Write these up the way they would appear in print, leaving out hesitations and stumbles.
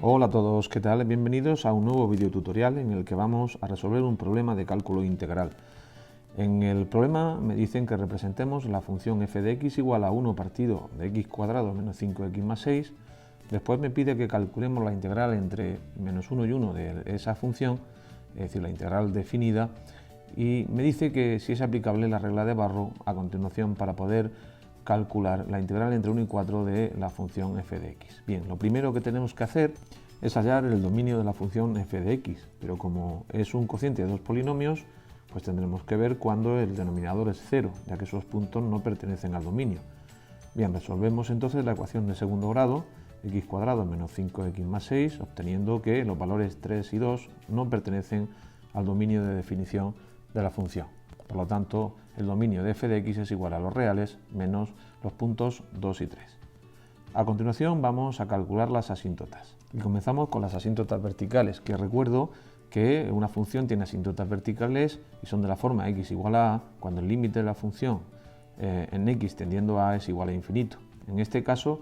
Hola a todos, ¿qué tal? Bienvenidos a un nuevo video tutorial en el que vamos a resolver un problema de cálculo integral. En el problema me dicen que representemos la función f de x igual a 1 partido de x cuadrado menos 5x más 6. Después me pide que calculemos la integral entre menos 1 y 1 de esa función, es decir, la integral definida, y me dice que si es aplicable la regla de Barrow a continuación para poder calcular la integral entre 1 y 4 de la función f de x. Bien, lo primero que tenemos que hacer es hallar el dominio de la función f de x, pero como es un cociente de dos polinomios, pues tendremos que ver cuando el denominador es 0, ya que esos puntos no pertenecen al dominio. Bien, resolvemos entonces la ecuación de segundo grado, x cuadrado menos 5x más 6, obteniendo que los valores 3 y 2 no pertenecen al dominio de definición de la función. Por lo tanto, el dominio de f de x es igual a los reales menos los puntos 2 y 3. A continuación vamos a calcular las asíntotas. Y comenzamos con las asíntotas verticales, que recuerdo que una función tiene asíntotas verticales y son de la forma x igual a cuando el límite de la función en x tendiendo a es igual a infinito. En este caso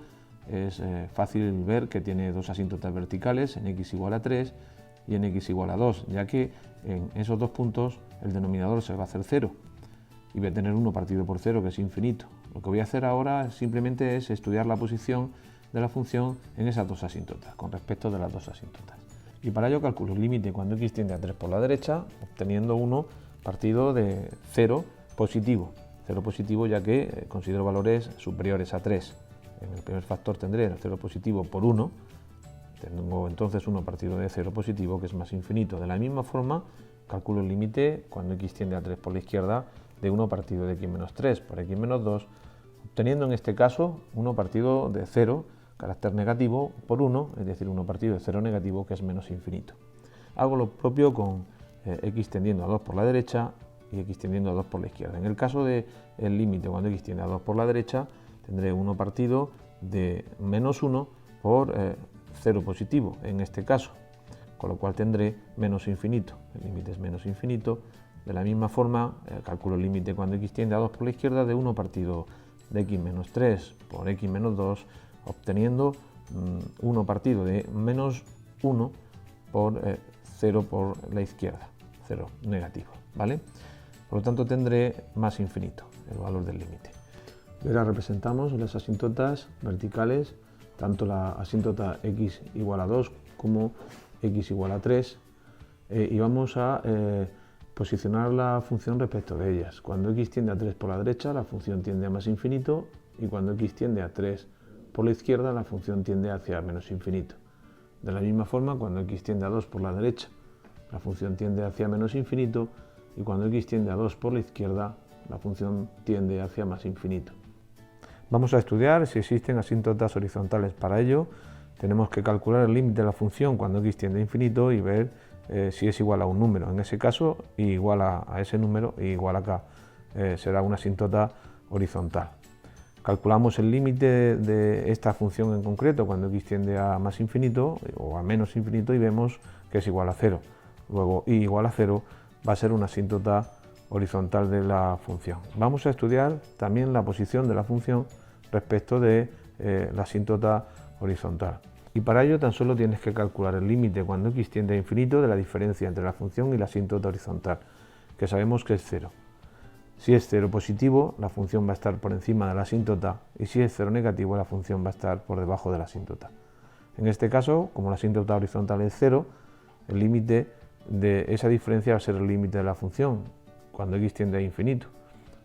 es fácil ver que tiene dos asíntotas verticales, en x igual a 3 y en x igual a 2, ya que en esos dos puntos el denominador se va a hacer 0 y voy a tener 1 partido por 0, que es infinito. Lo que voy a hacer ahora simplemente es estudiar la posición de la función en esas dos asíntotas, con respecto de las dos asíntotas. Y para ello calculo el límite cuando x tiende a 3 por la derecha, obteniendo 1 partido de 0 positivo. 0 positivo ya que considero valores superiores a 3. En el primer factor tendré el 0 positivo por 1, tengo entonces 1 partido de 0 positivo, que es más infinito. De la misma forma, calculo el límite cuando x tiende a 3 por la izquierda de 1 partido de x menos 3 por x menos 2, obteniendo en este caso 1 partido de 0, carácter negativo, por 1, es decir, 1 partido de 0 negativo, que es menos infinito. Hago lo propio con x tendiendo a 2 por la derecha y x tendiendo a 2 por la izquierda. En el caso del límite cuando x tiende a 2 por la derecha, tendré 1 partido de menos 1 por 0 positivo, en este caso, con lo cual tendré menos infinito. El límite es menos infinito. De la misma forma, calculo el límite cuando x tiende a 2 por la izquierda de 1 partido de x menos 3 por x menos 2, obteniendo 1 partido de menos 1 por 0 por la izquierda, 0 negativo, ¿vale? Por lo tanto, tendré más infinito, el valor del límite. Ahora representamos las asíntotas verticales, tanto la asíntota x igual a 2 como x igual a 3, y vamos a posicionar la función respecto de ellas. Cuando x tiende a 3 por la derecha, la función tiende a más infinito, y cuando x tiende a 3 por la izquierda, la función tiende hacia menos infinito. De la misma forma, cuando x tiende a 2 por la derecha, la función tiende hacia menos infinito, y cuando x tiende a 2 por la izquierda, la función tiende hacia más infinito. Vamos a estudiar si existen asíntotas horizontales. Para ello, tenemos que calcular el límite de la función cuando x tiende a infinito y ver si es igual a un número. En ese caso, igual a ese número y igual acá. Será una asíntota horizontal. Calculamos el límite de esta función en concreto cuando x tiende a más infinito o a menos infinito y vemos que es igual a 0. Luego, y igual a 0 va a ser una asíntota horizontal de la función. Vamos a estudiar también la posición de la función respecto de la asíntota horizontal. Y para ello tan solo tienes que calcular el límite cuando x tiende a infinito de la diferencia entre la función y la asíntota horizontal, que sabemos que es 0. Si es 0 positivo, la función va a estar por encima de la asíntota, y si es 0 negativo, la función va a estar por debajo de la asíntota. En este caso, como la asíntota horizontal es 0, el límite de esa diferencia va a ser el límite de la función cuando x tiende a infinito.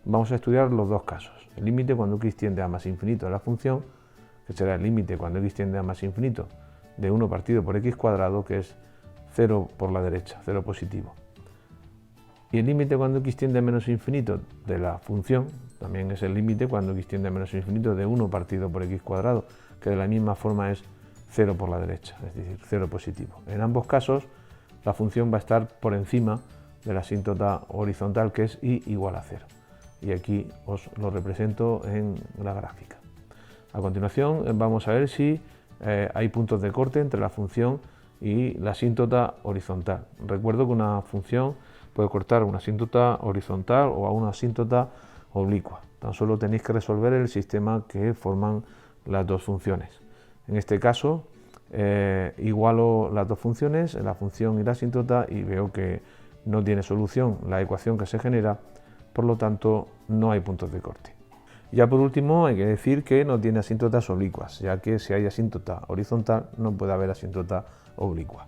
Vamos a estudiar los dos casos. El límite cuando x tiende a más infinito de la función, que será el límite cuando x tiende a más infinito de 1 partido por x cuadrado, que es 0 por la derecha, 0 positivo. Y el límite cuando x tiende a menos infinito de la función, también es el límite cuando x tiende a menos infinito de 1 partido por x cuadrado, que de la misma forma es 0 por la derecha, es decir, 0 positivo. En ambos casos, la función va a estar por encima de la asíntota horizontal, que es y igual a 0. Y aquí os lo represento en la gráfica. A continuación vamos a ver si hay puntos de corte entre la función y la asíntota horizontal. Recuerdo que una función puede cortar a una asíntota horizontal o a una asíntota oblicua. Tan solo tenéis que resolver el sistema que forman las dos funciones. En este caso, igualo las dos funciones, la función y la asíntota, y veo que no tiene solución la ecuación que se genera, por lo tanto no hay puntos de corte. Ya por último hay que decir que no tiene asíntotas oblicuas, ya que si hay asíntota horizontal no puede haber asíntota oblicua.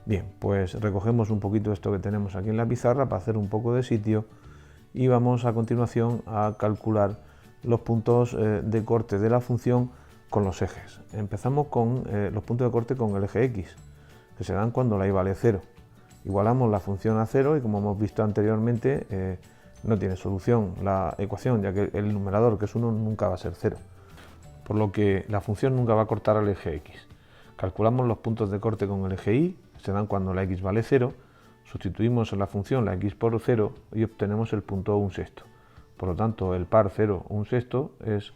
Bien, pues recogemos un poquito esto que tenemos aquí en la pizarra para hacer un poco de sitio y vamos a continuación a calcular los puntos de corte de la función con los ejes. Empezamos con los puntos de corte con el eje x, que se dan cuando la y vale 0. Igualamos la función a 0 y, como hemos visto anteriormente, no tiene solución la ecuación, ya que el numerador, que es 1, nunca va a ser 0. Por lo que la función nunca va a cortar al eje x. Calculamos los puntos de corte con el eje y, se dan cuando la x vale 0, sustituimos en la función la x por 0 y obtenemos el punto 1/6. Por lo tanto, el par 0, 1/6 es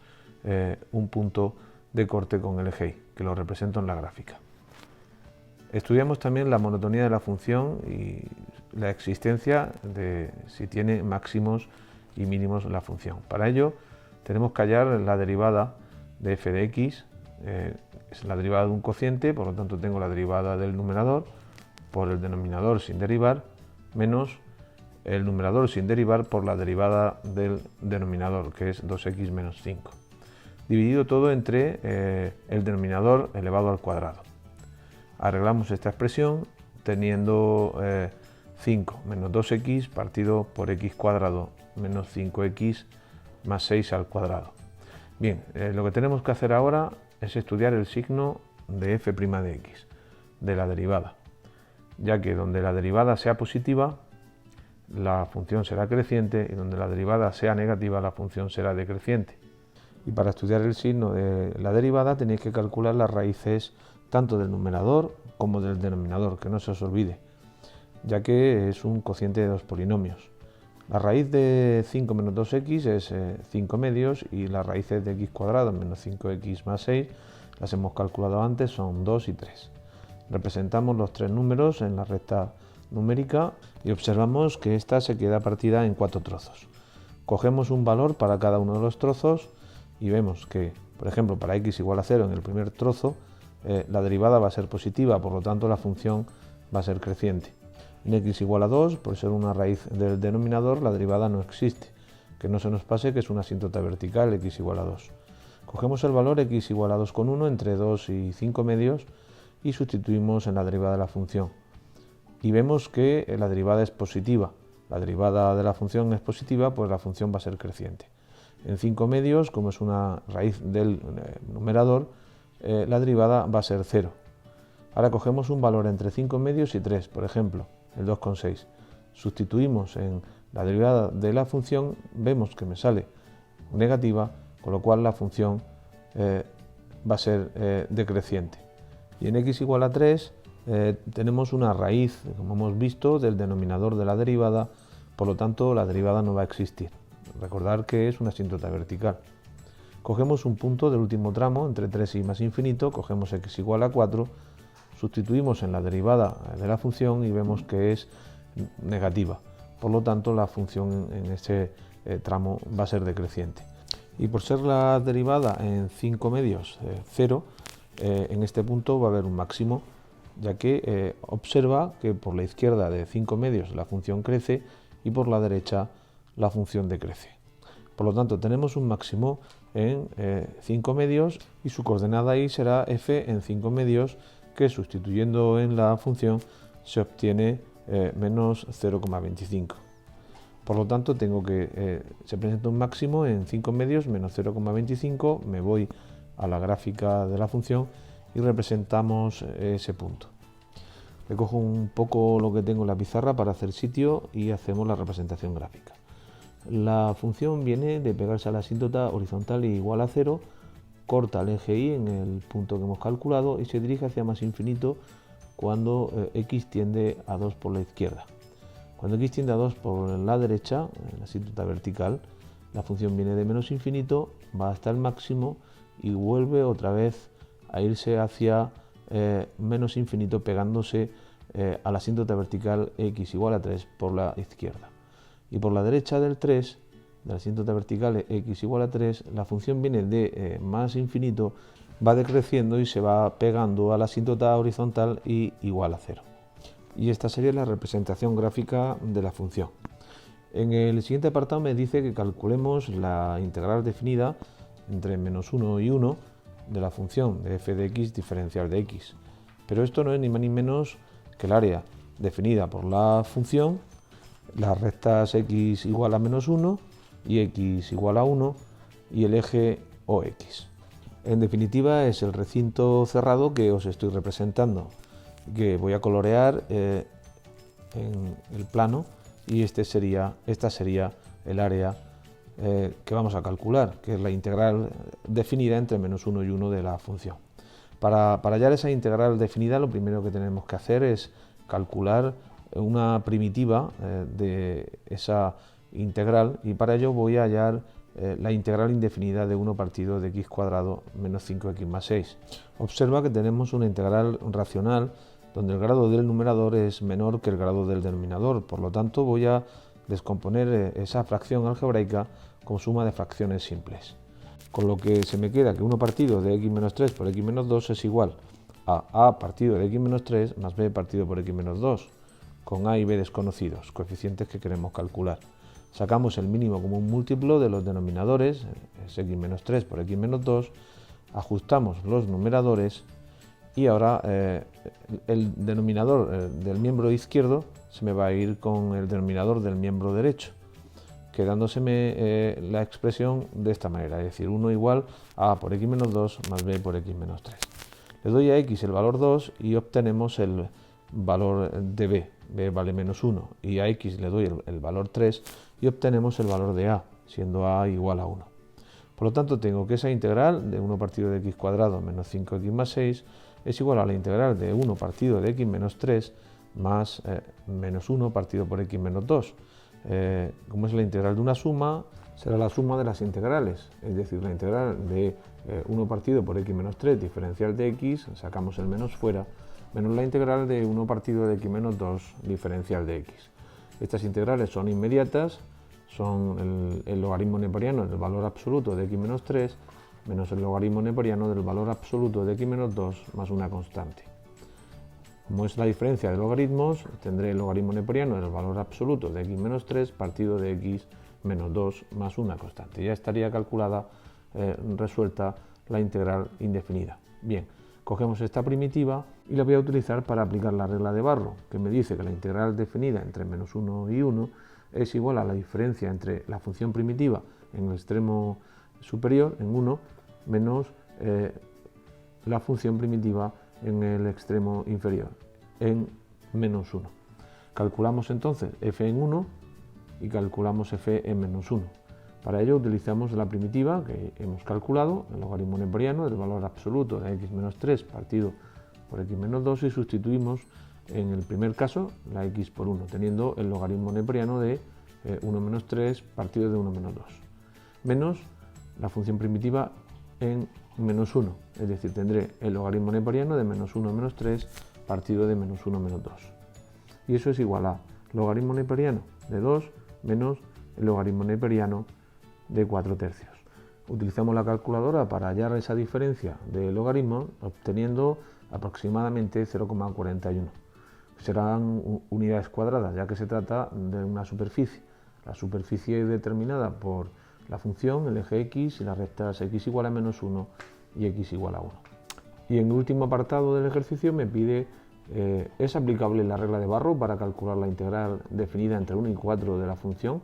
un punto de corte con el eje y, que lo represento en la gráfica. Estudiamos también la monotonía de la función y la existencia de si tiene máximos y mínimos la función. Para ello tenemos que hallar la derivada de f de x, es la derivada de un cociente, por lo tanto tengo la derivada del numerador por el denominador sin derivar, menos el numerador sin derivar por la derivada del denominador, que es 2x menos 5. Dividido todo entre el denominador elevado al cuadrado. Arreglamos esta expresión teniendo 5 menos 2x partido por x cuadrado menos 5x más 6 al cuadrado. Bien, lo que tenemos que hacer ahora es estudiar el signo de f' de x, de la derivada, ya que donde la derivada sea positiva, la función será creciente, y donde la derivada sea negativa, la función será decreciente. Y para estudiar el signo de la derivada tenéis que calcular las raíces tanto del numerador como del denominador, que no se os olvide, ya que es un cociente de dos polinomios. La raíz de 5 menos 2x es 5 medios, y las raíces de x cuadrado menos 5x más 6, las hemos calculado antes, son 2 y 3. Representamos los tres números en la recta numérica y observamos que esta se queda partida en 4 trozos. Cogemos un valor para cada uno de los trozos y vemos que, por ejemplo, para x igual a 0 en el primer trozo, la derivada va a ser positiva, por lo tanto la función va a ser creciente. En x igual a 2, por ser una raíz del denominador, la derivada no existe. Que no se nos pase que es una asíntota vertical, x igual a 2. Cogemos el valor x igual a 2,1 entre 2 y 5 medios y sustituimos en la derivada de la función. Y vemos que la derivada es positiva. La derivada de la función es positiva, pues la función va a ser creciente. En 5 medios, como es una raíz del numerador, la derivada va a ser 0. Ahora cogemos un valor entre 5 medios y 3, por ejemplo, el 2,6. Sustituimos en la derivada de la función, vemos que me sale negativa, con lo cual la función va a ser decreciente. Y en x igual a 3 tenemos una raíz, como hemos visto, del denominador de la derivada, por lo tanto la derivada no va a existir. Recordar que es una asíntota vertical. Cogemos un punto del último tramo, entre 3 y más infinito, cogemos x igual a 4, sustituimos en la derivada de la función y vemos que es negativa. Por lo tanto, la función en ese tramo va a ser decreciente. Y por ser la derivada en 5 medios 0, en este punto va a haber un máximo, ya que observa que por la izquierda de 5 medios la función crece y por la derecha la función decrece. Por lo tanto, tenemos un máximo en 5 medios y su coordenada y será f en 5 medios, que sustituyendo en la función se obtiene menos 0,25. Por lo tanto, tengo que se presenta un máximo en 5 medios menos 0,25, me voy a la gráfica de la función y representamos ese punto. Recojo un poco lo que tengo en la pizarra para hacer sitio y hacemos la representación gráfica. La función viene de pegarse a la asíntota horizontal igual a 0, corta el eje y en el punto que hemos calculado y se dirige hacia más infinito cuando x tiende a 2 por la izquierda. Cuando x tiende a 2 por la derecha, en la asíntota vertical, la función viene de menos infinito, va hasta el máximo y vuelve otra vez a irse hacia menos infinito, pegándose a la asíntota vertical x igual a 3 por la izquierda. Y por la derecha del 3, de la asíntota vertical x igual a 3, la función viene de más infinito va decreciendo y se va pegando a la asíntota horizontal y igual a 0. Y esta sería la representación gráfica de la función. En el siguiente apartado me dice que calculemos la integral definida entre menos 1 y 1 de la función de f de x diferencial de x. Pero esto no es ni más ni menos que el área definida por la función, las rectas x igual a menos 1 y x igual a 1 y el eje OX. En definitiva, es el recinto cerrado que os estoy representando, que voy a colorear en el plano, y esta sería el área que vamos a calcular, que es la integral definida entre menos 1 y 1 de la función. Para hallar esa integral definida, lo primero que tenemos que hacer es calcular una primitiva de esa integral, y para ello voy a hallar la integral indefinida de 1 partido de x cuadrado menos 5x más 6. Observa que tenemos una integral racional donde el grado del numerador es menor que el grado del denominador, por lo tanto voy a descomponer esa fracción algebraica con suma de fracciones simples. Con lo que se me queda que 1 partido de x menos 3 por x menos 2 es igual a a partido de x menos 3 más b partido por x menos 2, con a y b desconocidos, coeficientes que queremos calcular. Sacamos el mínimo común múltiplo de los denominadores, es x menos 3 por x menos 2, ajustamos los numeradores y ahora el denominador del miembro izquierdo se me va a ir con el denominador del miembro derecho, quedándoseme la expresión de esta manera, es decir, 1 igual a por x menos 2 más b por x menos 3. Le doy a x el valor 2 y obtenemos el valor de b vale menos 1, y a x le doy el valor 3 y obtenemos el valor de a, siendo a igual a 1. Por lo tanto, tengo que esa integral de 1 partido de x cuadrado menos 5x más 6 es igual a la integral de 1 partido de x menos 3 más menos 1 partido por x menos 2. Como es la integral de una suma, será la suma de las integrales, es decir, la integral de 1 partido por x menos 3 diferencial de x, sacamos el menos fuera, menos la integral de 1 partido de x menos 2 diferencial de x. Estas integrales son inmediatas, son el logaritmo neperiano del valor absoluto de x menos 3 menos el logaritmo neperiano del valor absoluto de x menos 2 más una constante. Como es la diferencia de logaritmos, tendré el logaritmo neperiano del valor absoluto de x menos 3 partido de x menos 2 más una constante. Ya estaría calculada, resuelta la integral indefinida. Bien, cogemos esta primitiva y la voy a utilizar para aplicar la regla de Barrow, que me dice que la integral definida entre menos 1 y 1 es igual a la diferencia entre la función primitiva en el extremo superior, en 1, menos la función primitiva en el extremo inferior, en menos 1. Calculamos entonces f en 1 y calculamos f en menos 1. Para ello utilizamos la primitiva que hemos calculado, el logaritmo neperiano del valor absoluto de x menos 3 partido por x menos 2, y sustituimos en el primer caso la x por 1, teniendo el logaritmo neperiano de 1 menos 3 partido de 1 menos 2, menos la función primitiva en menos 1, es decir, tendré el logaritmo neperiano de menos 1 menos 3 partido de menos 1 menos 2. Y eso es igual a logaritmo neperiano de 2 menos el logaritmo neperiano de 4/3. Utilizamos la calculadora para hallar esa diferencia de logaritmos, obteniendo aproximadamente 0,41. Serán unidades cuadradas, ya que se trata de una superficie. La superficie es determinada por la función, el eje x y las rectas x igual a menos 1 y x igual a 1. Y en el último apartado del ejercicio me pide, ¿es aplicable la regla de Barrow para calcular la integral definida entre 1 y 4 de la función?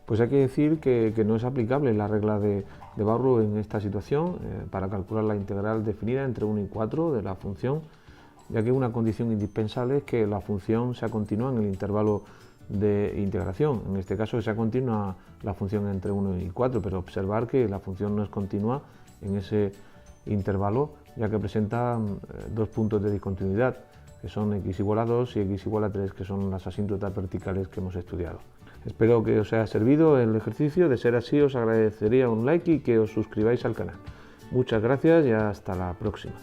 Pues hay que decir que no es aplicable la regla de Barrow en esta situación para calcular la integral definida entre 1 y 4 de la función, ya que una condición indispensable es que la función sea continua en el intervalo de integración. En este caso sea continua la función entre 1 y 4, pero observar que la función no es continua en ese intervalo, ya que presenta dos puntos de discontinuidad, que son x igual a 2 y x igual a 3, que son las asíntotas verticales que hemos estudiado. Espero que os haya servido el ejercicio. De ser así, os agradecería un like y que os suscribáis al canal. Muchas gracias y hasta la próxima.